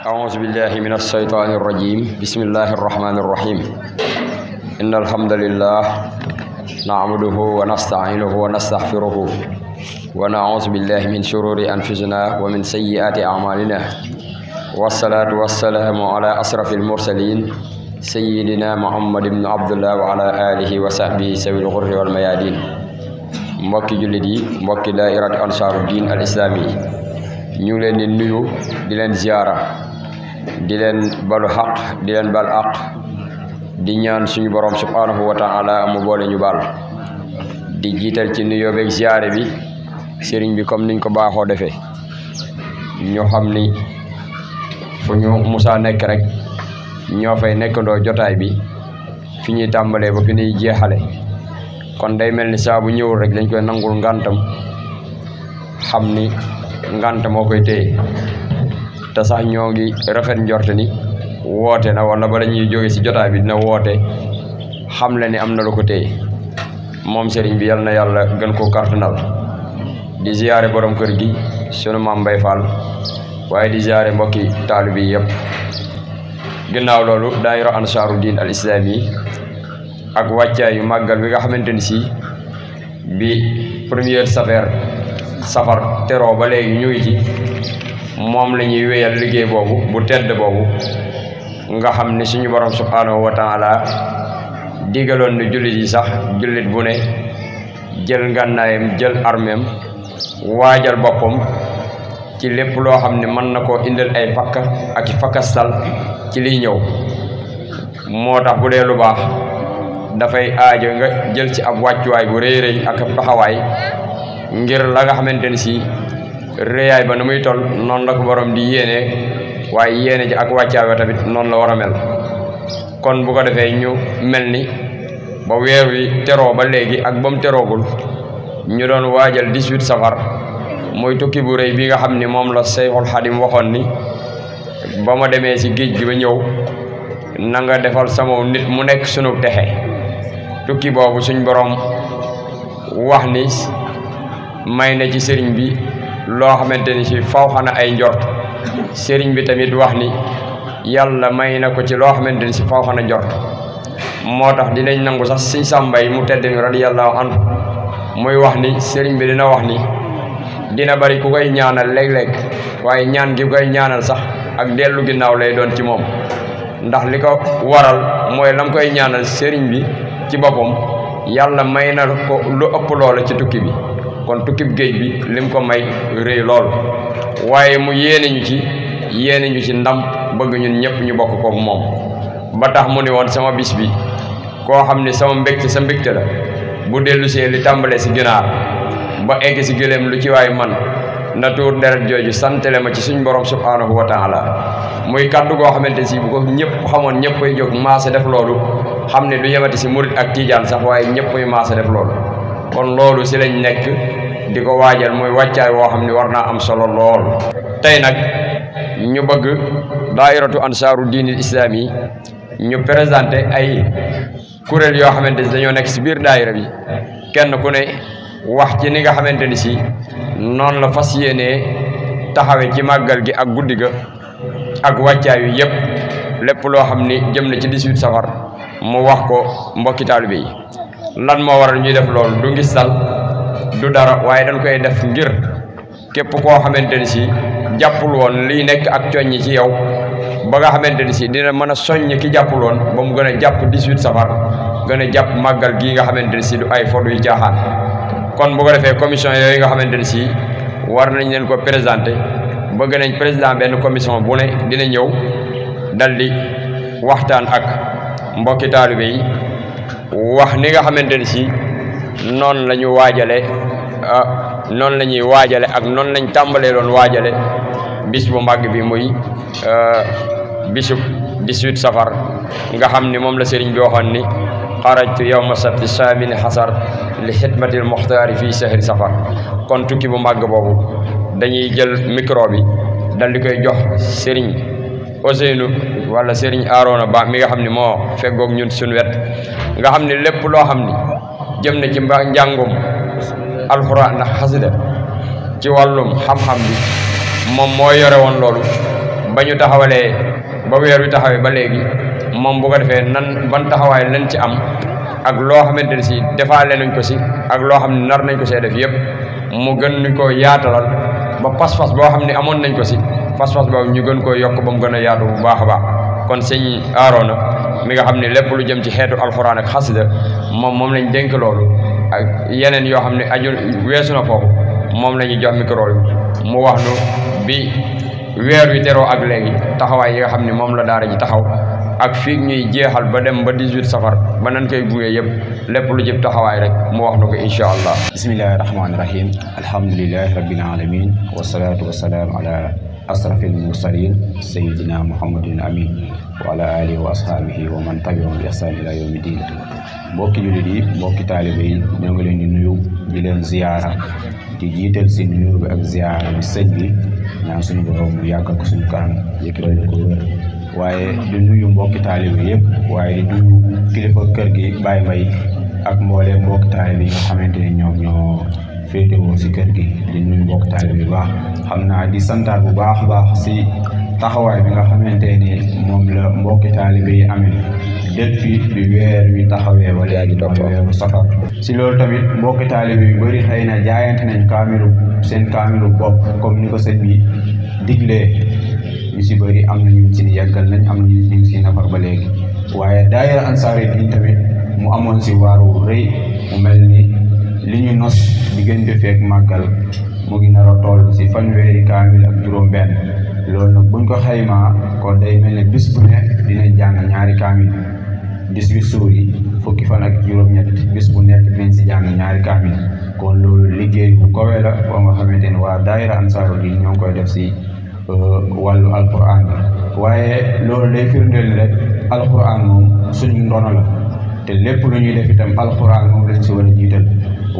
أعوذ بالله من الشيطان الرجيم بسم الله الرحمن الرحيم إن الحمد لله نعمده ونستعينه ونستغفره ونعوذ بالله من شرور أنفسنا ومن سيئات أعمالنا والصلاة والسلام على أشرف المرسلين سيدنا محمد بن عبد الله وعلى آله وصحبه سوي الغر والميادين mbokki jullit yi mbokki daa'irat Ansaaruddin al islami ñu leen di nuyu di leen ziara di leen balu xaq di leen bal aq di ñaan suñu borom subhanahu wa ta'ala mu boole ñu bal di jiital ci nuyoo beeg ziare bi sëriñ bi comme niñ ko baaxoo defee ñu xam ni fu ñu musa nekk rek ñoo fay nekkandoo jotaay bi fi ñuy tàmbalee ba fi ñuy jeexale kon day mel ni saa bu ñëwul rek dañ koy nangul ngantam xam ni ngant moo koy téye te sax ñoo ngi rafet njort ni woote na wala bala ñuy jóge ci jotaay bi dina woote xam le ni am na lu ko téye moom sëriñ bi yal na yàlla gën koo kartanal di ziyaare borom kër gi sunu maam Mbay Fall waaye di ziyaare mbokki taalibe yi yëpp ginnaaw loolu daayira Ansaaruddin al islami ak wàccaayu màggal bi nga xamante ni si bi première safar teroo ba léegi ñu ngi ci moom la ñuy wéyal liggéey boobu bu tedd boobu nga xam ni suñu borom subhanahu wa taala digaloon ni jullit yi sax jullit bu ne jël ngànnaayam jël armeem waajal boppam ci lépp loo xam ne mën na koo indil ay fakka ak i fakkastal ci liy ñëw moo tax bu dee lu baax dafay aajo nga jël ci ab wàccuwaay bu rëy rëy ak ab taxawaay ngir la nga xamante ni si réyaay ba na muy toll noonu la ko borom di yéene waaye yéene ji ak wàccaay ba tamit noonu la war a mel kon bu ko defee ñu mel ni ba weer wi teroo ba léegi ak ba mu teroogul ñu doon waajal 18 safar mooy tukki bu rëy bi nga xam ni moom la Seyxul Xadim waxoon ni ba ma demee ci géej gi ba ñëw na nga defal sama nit mu nekk sunu texe tukki boobu suñ borom wax ni may na ci sëriñ bi loo xamante ni si faw xana ay njort sëriñ bi tamit wax ni yàlla may na ko ci loo xamante ni si faw xana njort moo tax dinañ nangu sax siñ sàmbay mu tedd mi radiyallahu anhu muy wax ni sëriñ bi dina wax ni dina bari ku koy ñaanal léeg-léeg waaye ñaan gi koy ñaanal sax ak dellu ginnaaw lay doon ci moom ndax li ko waral mooy lam koy ñaanal sëriñ bi ci boppam yàlla may na ko lu ëpp loola ci tukki bi kon tukkib géej bi lim ko may rëy lool waaye mu yéene ñu ci ndam bëgg ñun ñëpp ñu bokk ko moom ba tax mu ni woon sama bis bi koo xam ni sama mbégte sa mbégte la bu dellu see li tàmbalee si ginaar ba egg si gëléem lu ci waay man na tuur deret jooju santale ma ci suñ borom subhanahu wa taala muy kàddu goo xamante si bu ko ñëpp xamoon ñëppay jóg maase def loolu xam ne du yemati si murit ak tiijaan sax waaye ñëppay maase def loolu kon loolu si lañ nekk di ko waajal mooy wàccaay woo xam ne war naa am solo lool tey nag ñu bëgg daairatu Ansaaruddin al islami ñu présenté ay kuréel yoo xamante si dañoo nekk si biir daayira bi kenn ku ne wax ci ni nga xamante ni si noonu la fas yéenee taxawe ci màggal gi ak guddi ga ak wàccaay yu yëpp lépp loo xam ni jëm na ci 18 safar mu wax ko mbokki taalibe yi lan moo waral ñuy def loolu du ngistal du dara waaye dañ koy def ngir képp koo xamante ni si jàppul woon liy nekk ak coññi ci yow ba nga xamante ni si dina mën a soññ ki jàppul woon ba mu gën a jàpp 18 safar gën a jàpp màggal gii nga xamante ni si du ay fodu yu caaxaan kon bu ko defee commission yooyu nga xamante ni si war nañ leen ko présenté bëgg nañ président benn commission bu ne dina ñëw dal di waxtaan ak mbokki taalibe yi wax ni nga xamante ni si noonu la ñu waajale noonu la ñuy waajale ak noonu lañ tàmbalee doon waajale bis bu màgg bi muy bisub 18 safar nga xam ni moom la sëriñ bi waxoon ni xarajtu yawma sabti saamini xasar li xidmatil muxtaari fii sahri safar. kon tukki bu màgg boobu dañuy jël micro bi dal di koy jox Serigne Ousseynou wala Serigne Arona Ba mi nga xam ne moo feggoog ñun suñu wet nga xam ne lépp loo xam ni jëm na ci njàngum alxuraan ndax xasida ci wàllum xam-xam bi moom moo yore woon loolu ba ñu taxawalee ba weer wi taxawee ba léegi moom bu ko defee nan ban taxawaay lañ ci am ak loo xamante ne si defaale nañ ko si ak loo xam ne nar nañ ko see def yëpp mu gën ñu ko yaatalal ba pas-pas boo xam ne amoon nañ ko si pas-pas boobu ñu gën koo yokk ba mu gën a yaatu bu baax a baax. kon sëñ Arona mi nga xam ne lépp lu jëm ci xeetu alxuraan ak xasida moom lañ dénk loolu ak yeneen yoo xam ne aju weesu na foofu moom la ñuy jox micro bi mu wax nu bi weer wi teroo ak léegi taxawaay yi nga xam ne moom la daara ji taxaw ak fii ñuy jeexal ba dem ba 18 safar ba nan koy gunge yëpp lépp lu jëm taxawaay rek mu wax nu ko incha allah. bismillahi rahmaani rahim alhamdulilahi rabbil alamin wasalaatu wasalaam ala asrafil mursalin sayidina muhammadin amin wa ala alihi wa ashaabihi wa man tabiahum bi ihsan ila yawmi din. mbokki jullit yi mbokki taalibe yi ñoo ngi leen di nuyu di leen ziyaara di jiital si nuyu bi ak ziyaara bi sëñ bi ñaan suñu borom mu yàggal ko suñu kanam yëkkëral ko wér waaye di nuyu mbokki taalibe yëpp waaye di nuyu kilifa kër gi Baye Mbaye ak mbooleem mbokki taalibe yi nga xamante ne ñoom ñoo féetewoo si kër gi di nuyu mbokki taalibe bu baax xam naa di santaat bu baax a baax si taxawaay bi nga xamante ne moom la mbokki taalibe yi amee depuis bi weer wi taxawee ba léegi weeru safar. si loolu tamit mbokki taalibe yu bëri xëy na jaayante nañ seen kaamilu bopp comme ni ko sëñ bi diglee ñu si bëri am na ñu si yàggal nañ am na ñu si nafar ba léegi waaye daayira Ansaari Diin tamit mu amoon si waaru rëy mu mel ni li ñu nos diggante feek màggal mu ngi nar a toll si fanweeri kaamil ak juróom-benn loolu nag buñ ko xaymaa kon day mel ne bis bu ne dinañ jàng ñaari kaamil 18 suur yi fukki fan ak juróom-ñett bis bu nekk dinañ si jàng ñaari kaamil kon loolu liggéey bu kawe la boo nga xamante ne waa daayira Ansaaru Diin ñoo ngi koy def si wàllu alquran bi waaye loolu day firndeel rek alquran moom suñu ndono la te lépp lu ñuy def itam alquran moom lañ si war a jiital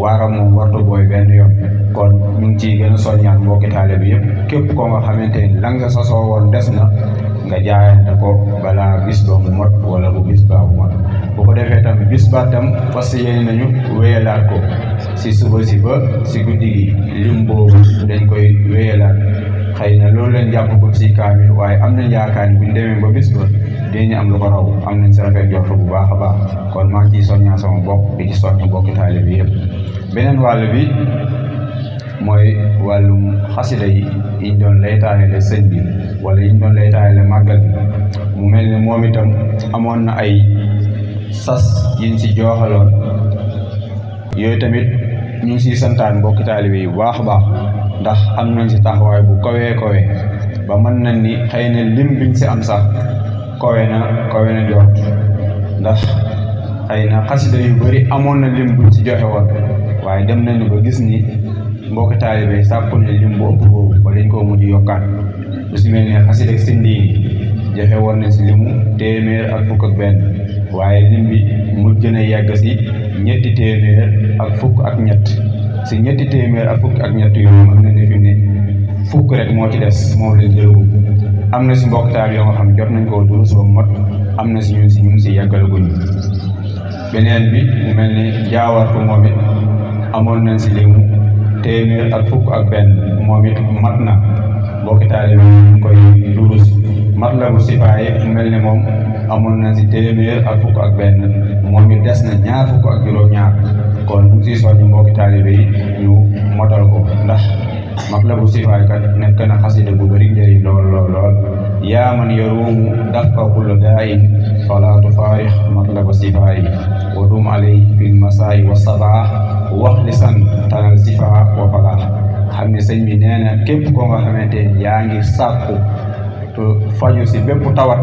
waaram moom wartu booy benn yoon kon ñu ngi ciy gën a soññaan mbokki taalibe bi yëpp képp koo nga xamante ni la nga sasoo woon des na nga jaayante ko balaa bis ba mu mot wala bu bis baa bu mot bu ko defee tam bis ba tam fas yéene nañu wéyalaat ko si suba si ba si guddi gi lim boobu dañ koy wéyalaat xëy na loolu leen jàpp ko si kaamil waaye am nañ yaakaar ni buñ demee ba bis ba dinañu am lu ko raw am nañ si rafet jox bu baax a baax kon maa ngi ciy soññaa sama bopp di ci soññ mbokki taalibe bi yëpp. beneen wàll bi mooy wàllum xasida yi yiñ doon laytaayale sëñ bi wala yiñ doon laytaayale màggal bi mu mel ni moom itam amoon na ay sas yiñ si jooxaloon yooyu tamit ñu ngi siy santaan mbokki taalibe yi bu baax a baax ndax am nañ si taxawaay bu kawee ba mën nañ ni xëy na lim biñ si am sax kawe na jot ndax xëy na xasida yu bëri amoon na lim buñ si joxe woon waaye dem nañu ba gis ni mbokki taalibe sàkku ne lim bu ëpp boobu ba dañ koo mujj yokkaat lu si mel ne xasida Sindiin joxe woon na si limu 151 waaye lim bi mujj na yegg si 300 si 300 yooyu mën na defi ne fukk rek moo ci des moom lañ jëlagu am na si mbokk taal yoo nga xam jot nañ koo durus ba mot am na si ñu ngi si yeggalaguñu beneen bi mu mel ni jaawartu moom it amoon nañ si limu 151 moom it mat na mbokk taal yi ñu koy durus mat la bu sifaaye mu mel ne moom amoon nañ si 151 moom it des na 2 fukk ak juróom-ñaar kon ñu ngi siy soññ mbokki taalibe yi ñu motal ko ndax Matlabu Sifaay kat nekk na xasida bu bëri njëriñ lool yaa man yaruumu dafa kulla daa'in falaa tufaarix Matlabu Sifaay wa dum alay fil masaa'i wa sabaax wax lisan tanal sifaa wa falaax xam ne sëñ bi nee na képp koo nga xamante ni yaa ngi sàkku faju si bépp tawat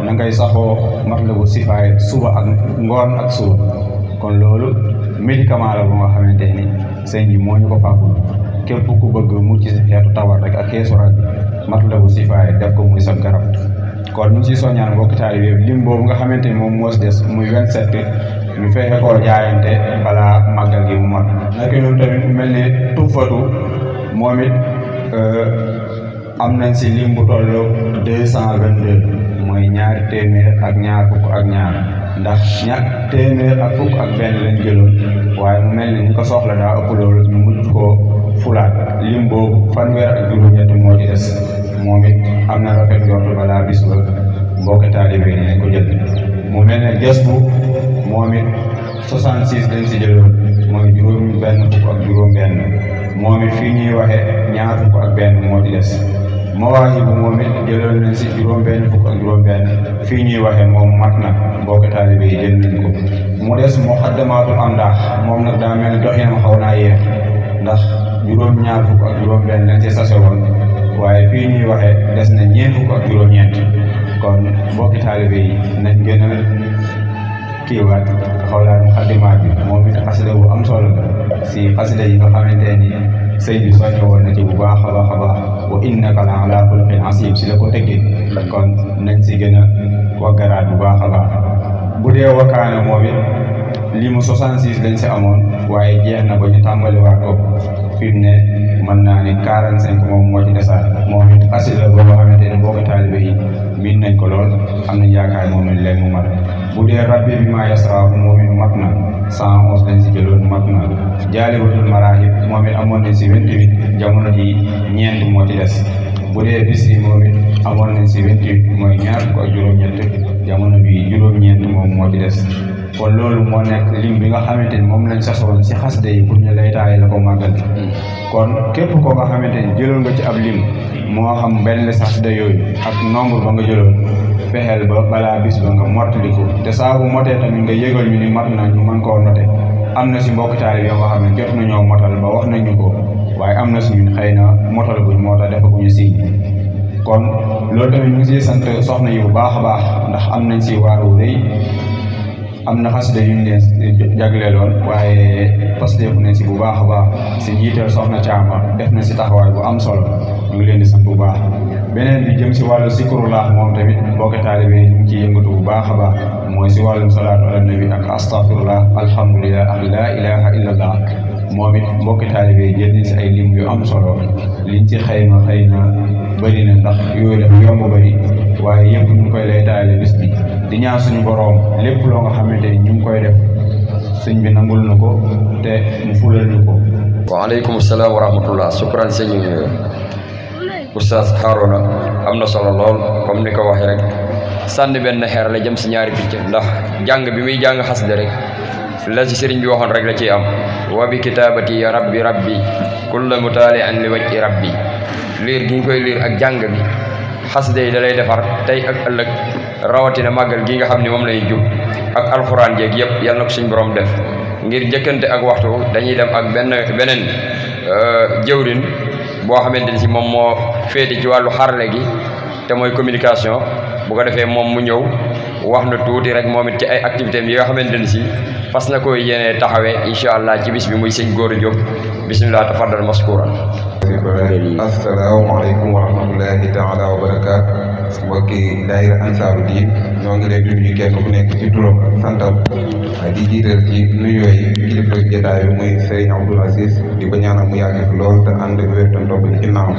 na ngay saxoo Matlabu Sifaay suba ak ngoon ak suba kon loolu médicament la bu nga xamante ni sëñ bi moo ñu ko fàggul képp ku bëgg mucc si xeetu tawat rek ak xeesu rek Matlabu Sifaay def ko muy sa garab kon ñu ngi siy soññaan mbokki taalibe bi lim boobu nga xamante ni moom moo si des muy 27 ñu fexe koo jaayante balaa màggal gi mu mat. naka noonu tamit mu mel ne Tuffatu moom it am nañ si lim bu toll 222 mooy ñaari téeméer ak ñaar fukk ak ñaar ndax téeméer ak fukk ak benn lañ jëloon waaye mu mel ne ñu ko soxla daa ëpp loolu ñu mujj koo fulaat lim boobu fanweer ak juróom-ñett moo ci des moom it am na rafet njort balaa bis ba mbokki taalibe yi nañ ko jël. mu mel ne ges bu moom it 66 lañ si jëloon mooy juróom benn fukk ak juróom benn moom it fii ñuy waxe ñaar fukk ak benn moo ci des. Mawaahibu moom it jëloon nañ si juróom benn fukk ak juróom benn fii ñuy waxe moom mat na mbokki taalibe yi jël nañ ko. mu des Muxaddamaatul Amdaax moom nag daa mel ni doxinam xaw naa yéex ndax juróom ñaar fukk ak juróom benn lañ ci sase woon waaye fii ñuy waxe des na ñeent fukk ak juróom-ñeent kon mbokki taalibe yi nañ gën a kiiwaat xawlaat Muxaddimaat bi moom it xasida bu am solo la si xasida yi nga xamante ni sëñ bi soññe woon na ci bu baax a baax a baax wa innaka la ala xuluqin asiim si la ko teggee kon nañ si gën a waggaraat bu baax a baax. bu dee Wakaana moom it li mu 66 lañ si amoon waaye jeex na ba ñu tàmbaliwaat ko fi mu ne mën naa ni 45 moom moo ci desaat moom it xasida boo xamante ne mbokki taalibe yi miin nañ ko lool am nañ yaakaar moom it leen mu mat. bu dee rabbi bi maa yasraahu moom it mat na 111 lañ si jëloon mat na. Jaalibatul Maraahib moom it amoon nañ si 28 jamono ji ñeent moo ci des. bu dee Bisri moom it amoon nañ si 28 mooy ñaar fukk ak juróom-ñett jamono bi juróom-ñeent moom moo ci des. kon loolu moo nekk lim bi nga xamante ni moom lañ sasoon si xasida yi pour ñu lay taay la ko màggal. kon képp koo nga xamante ni jëloon nga ci ab lim moo xam benn xasida yooyu ak nombre ba nga jëloon fexeel ba balaa bis ba nga mottali ko te saa bu motee tamit nga yëgal ñu ni mat na ñu mën koo noté. am na si mbokk taalibe yoo nga xam ne jot nañoo motal ba wax nañu ko waaye am na si ñun xëy na motal buñ moo tax defaguñu si. kon loolu tamit ñu ngi siy sant soxna yi bu baax a baax ndax am nañ si waaru rëy. am na xasida yu ñu leen jagleeloon waaye pasteefu nañ si bu baax a baax si njiital soxna Caama def na si taxawaay bu am solo ñu ngi leen di sant bu baax. beneen bi jëm si wàllu zikrullah moom tamit mbokki taalibe ñu ngi ciy yëngatu bu baax a baax mooy si wàllum salaatu ala nabi ak astaghfirullah alhamdulillah ak laa ilaha illallah moom it mbokki taalibe jël nañ si ay lim yu am solo liñ ci xëyma xëy na bëri na ndax yooyu la yomb bëri waaye yëpp ñu ngi koy lay taale bis bi di ñaan suñu boroom lépp loo nga xamante ni ñu ngi koy def sëñ bi nangul na ko te mu fulal ñu ko. waaleykum salaam wa rahmatullah sukran sëñ Oustaz Harouna am na solo lool comme ni ko waxee rek sànni benn xeer la jëm si ñaari picc ndax jàng bi muy jàng xasida rek la ci sëriñ bi waxoon rek la ciy am wa bi kitaabati ya rabbi rabbi kulla mutaali an li wajhi rabbi liir gi ñu koy liir ak jàng bi xasida yi da lay defar tey ak ëllëg rawatina màggal gi nga xam ne moom lay jub ak alxuraan jeeg yëpp yal na ko suñ borom def ngir njëkkante ak waxtu dañuy dem ak beneen jëwrin boo xamante ni si moom moo féete ci wàllu xarale gi te mooy communication bu ko defee moom mu ñëw wax na tuuti rek moom it ci ay activités yi nga xamante ni si fas na koy yéene taxawee incha allah ci bis bi muy sëñ Góora Diop bisimilah tafaddal maskuran. asalaamaaleykum wa rahmatullahi taala wa barakaatu mbokki daayira ansaaru diin ñoo ngi leen di nuyu kenn ku nekk ci turam ak santam di jiital ci nuyoo yi kilifa jotaay bi muy Serigne Abdoul Aziz di ko ñaanal mu yàgg fi lool te ànd ak wér te topp ci ginnaaw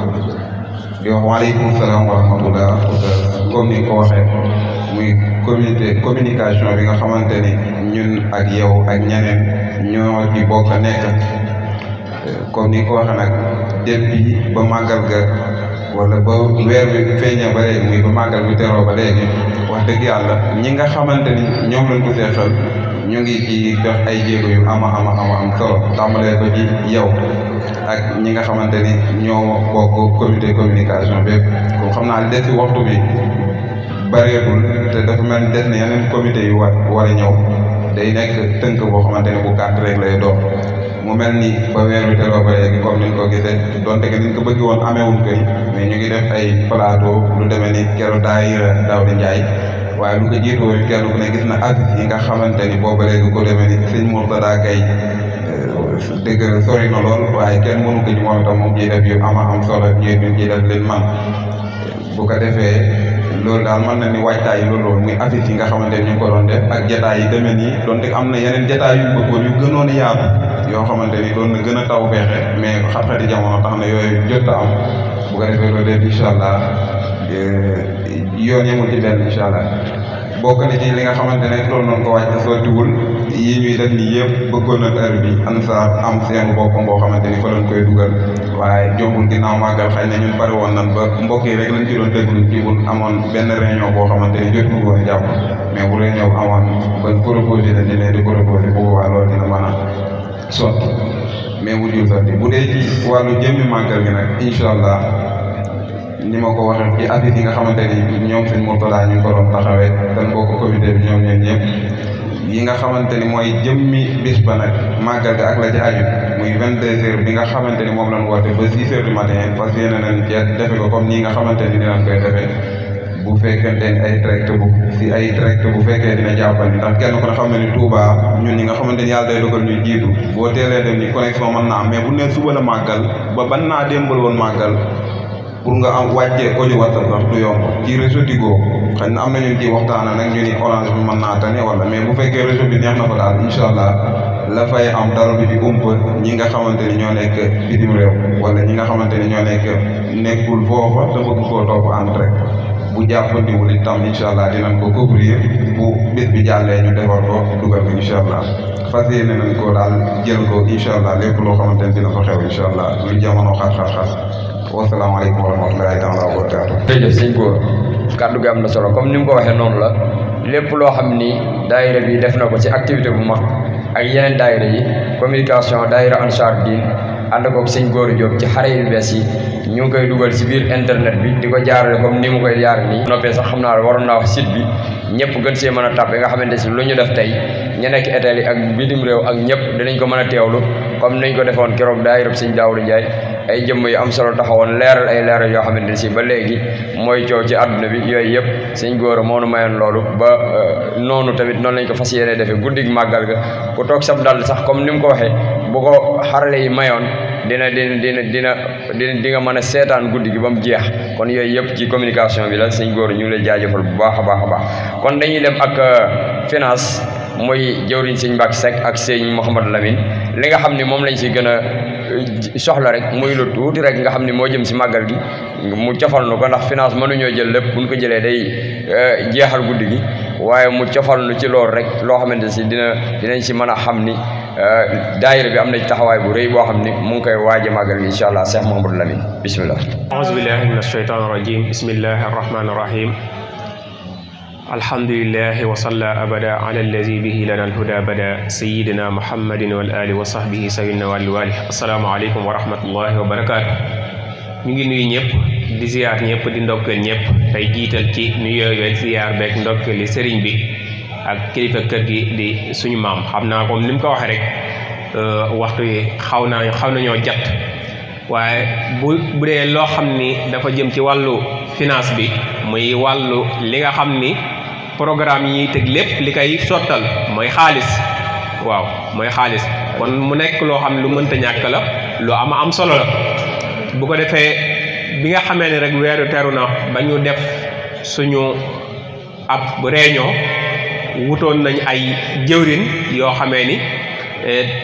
di wax waaleykum salaam wa rahmatullah comme ni ko waxee muy communication bi nga xamante ni ñun ak yow ak ñeneen ñoo ci bokk nekk comme ni ko waxee nag depuis ba màggal ga wala ba weer bi feeñee ba léegi muy ba màggal bi teroo ba léegi wax dëgg yàlla ñi nga xamante ni ñoom lañ ko seexal ñu ngi ci def ay jéego yu ama am solo tàmbalee ko ci yow ak ñi nga xamante ni ñoo bokk comité communication bépp comme xam naa des ci waxtu bi bareetul te dafa mel ni des na yeneen comité yu war a ñëw day nekk tënk boo xamante ne bu gàtt rek lay doon mu mel ni ba weer bi teroo ba léegi comme niñ ko gisee donte que niñ ko bëgg woon ameewul kër mais ñu ngi def ay plateau lu demee ni keroog daayira Daouda Ndiaye waaye lu ko jiitoo kenn ku ne gis na affiche yi nga xamante ni booba léegi ko demee ni sëñ Mourtada Gaye dëgg sori na lool waaye kenn mënu ko ci moom itam moom ciy def yu am solo ñuy def leen man bu ko defee loolu daal mën na ni waajtaay loolu muy affiche yi nga xamante ni ñu ngi ko doon def ak jataay yi demee nii donte am na yeneen jataay yu bëggoon yu gënoon a yaatu yoo xamante ni doon na gën a taw feexe mais xat-xati jamono tax na yooyu jot a am bu ko defee loolu lépp incha allah yoon yemul ci benn incha allah bokk na ci li nga xamante ne loolu noonu ko wàcc sottiwul yi ñuy def nii yëpp bëggoon na heure bi ANSAR am seen boppam boo xamante ni fa lañ koy dugal waaye jombul ginnaaw màggal xëy na ñun pare woon nan ba mbokk yi rek lañ ci doon déglu ci bu amoon benn réunion boo xamante ni jot mu woon jàpp mais bu réunion amoon ba proposé na dine di proposé bu boobaa loolu dina mën a sotti mais mujjul sotti bu dee ci wàllu jëmmi màggal gi nag incha allah ni ma ko waxee ci affiche yi nga xamante ni ñoom suñ Mourtada ñu ko doon taxawee dañ bokk comité bi ñoom ñoom ñëpp yi nga xamante ni mooy jëmmi bis ba nag màggal ga ak la ci aju muy 22h bi nga xamante ni moom lañ woote ba 6h du matin parce que yéen nañ ci defe ko comme nii nga xamante ni dinañ koy defee bu fekkente ni ay direct bu fekkee dina jàppandi ndax kenn ko ne xam ne ni Touba ñun ñi nga xamante ni yàlla day dogal ñuy jiitu boo teelee dem ni connexion mën naa am mais bu ne suba la màggal ba ban naa démbal woon màggal pour nga am wàccee audio WhatsApp sax du yomb ci réseau Tigo xëy na am na ñu ci waxtaana nag ñu ni orange bi mën naa tane wala mais bu fekkee réseau bi neex na ko daal incha allah la fay am dara bi di umpa ñi nga xamante ni ñoo nekk bitim réew wala ñi nga xamante ni ñoo nekkul foofa te bëgg koo topp en direct bu jàppandiwul itam incha allah dinañ ko couvrir bu bés bi jàllee ñu defar ko dugal ko incha allah fas yéene nañ ko daal jël ko incha allah lépp loo xamante ni dina fa xew incha allah lu jamono xat-xat wasalaamaaleykum wa rahmatulahi taala wa barakaatu. jërëjëf sëñ Gora kàddu gi am na solo comme ni mu ko waxee noonu la lépp loo xam ni daayira bi def na ko ci activité bu mag ak yeneen daayira yi communication daayira Ansar Dine ànd koog sëñ Gora Diop ci xare yu bees yi ñu ngi koy dugal ci biir internet bi di ko jaarale comme ni mu koy jaar nii. noppee sax xam naa waroon naa wax site bi ñëpp gën see mën a tàppe nga xamante si lu ñu def tey ña nekk Italie ak bitim réew ak ñëpp dinañ ko mën a teewlu comme nañ ko defoon keroog daayira sëñ Daawuda Njaay ay jëmm yu am solo taxawoon leeral ay leeral yoo xamante ne si ba léegi mooy coow ci àdduna bi yooyu yëpp sëñ Gora moo nu mayoon loolu ba noonu tamit noonu lañ ko fas yéene defee guddig màggal ga ku toog sab dal sax comme ni mu ko waxee bu ko xarale yi mayoon di nga mën a seetaan guddi gi ba mu jeex kon yooyu yëpp ci communication bi la sëñ Gora ñu ngi lay jaajëfal bu baax a baax a baax kon dañuy dem ak finance mooy jëwriñ sëñ Mbacke Seck ak sëñ Mouhamadou Lamine li nga xam ni moom lañ si gën a soxla rek muy lu tuuti rek nga xam ni moo jëm si màggal gi mu cofal nu ko ndax finance mënuñoo jël lépp buñ ko jëlee day jeexal guddi gi waaye mu cofal nu ci loolu rek loo xamante si dinañ si mën a xam ni daayira bi am na ci taxawaay bu rëy boo xam ni mu ngi koy waaje màggal gi incha allah Cheikh Mouhamadou Lamine bismillah aouzu billahi min ashaytan irrajim bismillahi arrahmani irrahim alhamdulillahi wa salla abada ala allazi bihi lana alhuda bada sayidina muhammadin wal ali wa sahbihi sawinna wali wali assalaamu aleykum wa rahmatullahi wa barakatuh ñu ngi nuyu ñëpp di ziyaar ñëpp di ndokkeel ñëpp tey jiital ci nuyoo yooyu ziyaar beeg ndokkeeli sëriñ bi ak kilifa kër gi di suñu maam xam naa comme ni mu ko waxee rek waxtu yi xaw nañoo jat waaye bu dee loo xam ni dafa jëm ci wàllu finance bi muy wàllu li nga xam ni programme yi ñuy teg lépp li koy sottal mooy xaalis waaw mooy xaalis kon mu nekk loo xam ne lu mënta ñàkk la lu am solo la bu ko defee bi nga xamee ne rek weeru teru na ba ñu def suñu ab réunion wutoon nañ ay jëwrin yoo xamee ni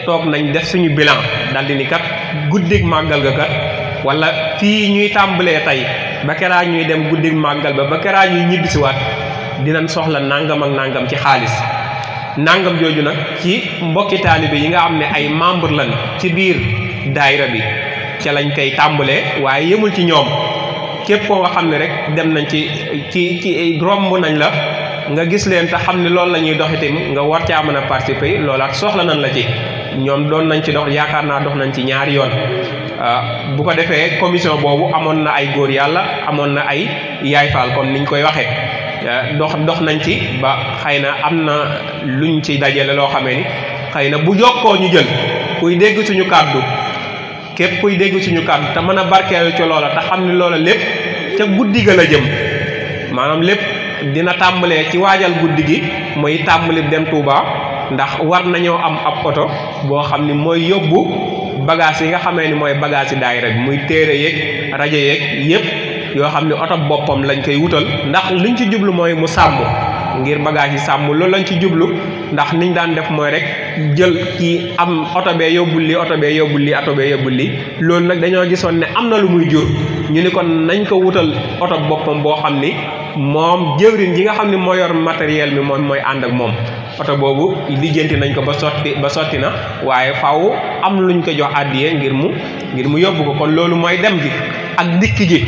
toog nañ def suñu bilan daldi ni kat guddig màggal ga kat wala fii ñuy tàmbalee tey ba keraa ñuy dem guddig màggal ba keraa ñuy ñibbisiwaat dinañ soxla nangam ak nangam ci xaalis nangam jooju nag ci mbokki taalibe yi nga xam ne ay membre lan ci biir daayira bi ca lañ koy tàmbalee waaye yemul ci ñoom képp koo nga xam ne rek dem nañ ci romb nañ la nga gis leen te xam ne loolu la ñuy dox itam nga war caa mën a participer loolaat soxla nañ la ci ñoom doon nañ ci dox yaakaar naa dox nañ ci ñaari yoon bu ko defee commission boobu amoon na ay góor yàlla amoon na ay yaay faal comme niñ koy waxee dox nañ ci ba xëy na am na luñ ci dajale loo xamee ni xëy na bu jokkoo ñu jël kuy dégg suñu kàddu képp kuy dégg suñu kàddu te mën a barkeelu ci loola te xam ne loola lépp ca guddi ga la jëm maanaam lépp dina tàmbalee ci waajal guddi gi mooy tàmbali dem Touba ndax war nañoo am ab oto boo xam ni mooy yóbbu bagage yi nga xamee ni mooy bagage yi daayira bi muy téere yeeg rajo yeeg yëpp yoo xam ne oto boppam lañ koy wutal ndax liñ ci jublu mooy mu sàmm ngir bagage yi sàmm loolu lañ ci jublu ndax niñ daan def mooy rek jël kii am oto bee yóbbul li oto bee yóbbul li oto bee yóbbul li loolu nag dañoo gisoon ne am na lu muy jur ñu ni kon nañ ko wutal oto boppam boo xam ni moom jëwrin ji nga xam ne moo yor matériel bi moom mooy ànd ak moom oto boobu lijjanti nañ ko ba sotti na waaye faaw am luñ ko jox àddiyee ngir mu yóbbu ko kon loolu mooy dem gi ak dikk ji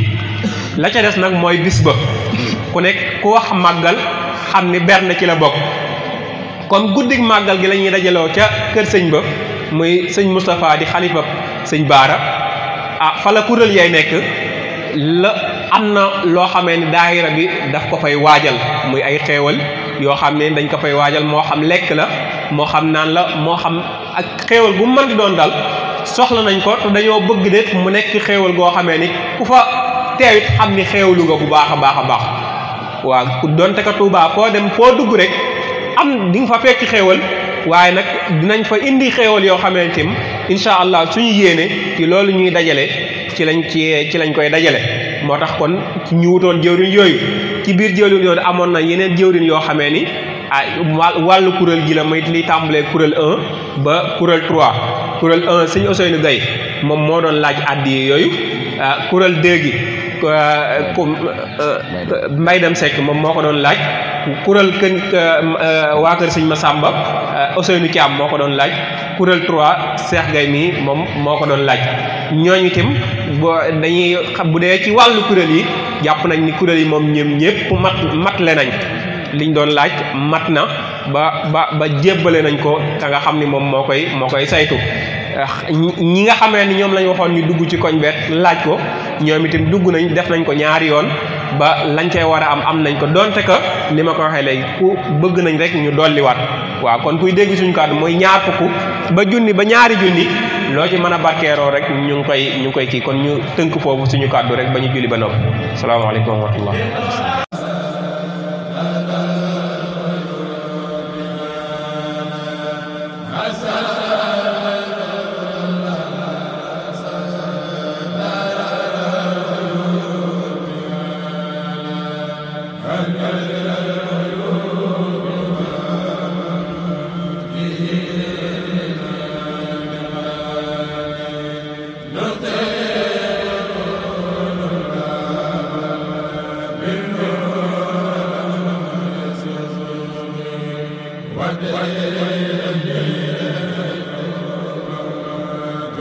la ca des nag mooy bis ba ku nekk ku wax màggal xam ni berne ci la bokk comme guddig màggal gi la ñuy dajaloo ca kër sëñ ba muy sëñ Moustapha di xalifa sëñ Baara fa la kuréel yay nekk la am na loo xamee ni daayira bi daf ko fay waajal muy ay xeewal yoo xam ne dañ ko fay waajal moo xam lekk la moo xam naan la moo xam ak xeewal bu mu mën di doon dal soxla nañ ko te dañoo bëgg de mu nekk xeewal goo xamee ni ku fa teewit xam ni xeewlu nga bu baax a baax a baax waaw ku donte ka Tuubaa foo dem foo dugg rek am di nga fa fekk xeewal waaye nag dinañ fa indi xeewal yoo xamante ni incha allah suñu yéene ci loolu ñuy dajale ci lañ koy dajale moo tax kon ñu wutoon jëwriñ yooyu ci biir jëwriñ yooyu amoon na yeneen jëwriñ yoo xamee ni wàllu kuréel gi la muy li tàmbalee kuréel 1 ba kuréel 3 kuréel 1 sëñ Ousseynou Gaye moom moo doon laaj addi yooyu kuréel 2 gi Mbay Dem Seck moom moo ko doon laaj kuréel waa kër sëñ Massamba Ousseynou Thiam moo ko doon laaj kuréel 3 Cheikh Gaye mii moom moo ko doon laaj ñooñu itam dañuy xam bu dee ci wàllu kuréel yi jàpp nañ ni kuréel yi moom ñoom ñëpp matle nañ liñ doon laaj mat na ba jébbale nañ ko ka nga xam ni moom moo koy saytu ñi nga xamee ni ñoom lañ waxoon ñu dugg ci koñ beet laaj ko ñoom itam dugg nañ def nañ ko ñaari yoon ba lañ cay war a am nañ ko donte que ni ma ko waxee léegi ku bëgg nañ rek ñu dolliwaat waaw kon kuy dégg suñu kàddu mooy ñaar fukk ba junni ba ñaari junni loo ci mën a barkeeroo rek ñu ngi koy kii kon ñu tënk foofu suñu kàddu rek ba ñu julli ba noppi salaamaaleykum wa rahmatullah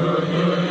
What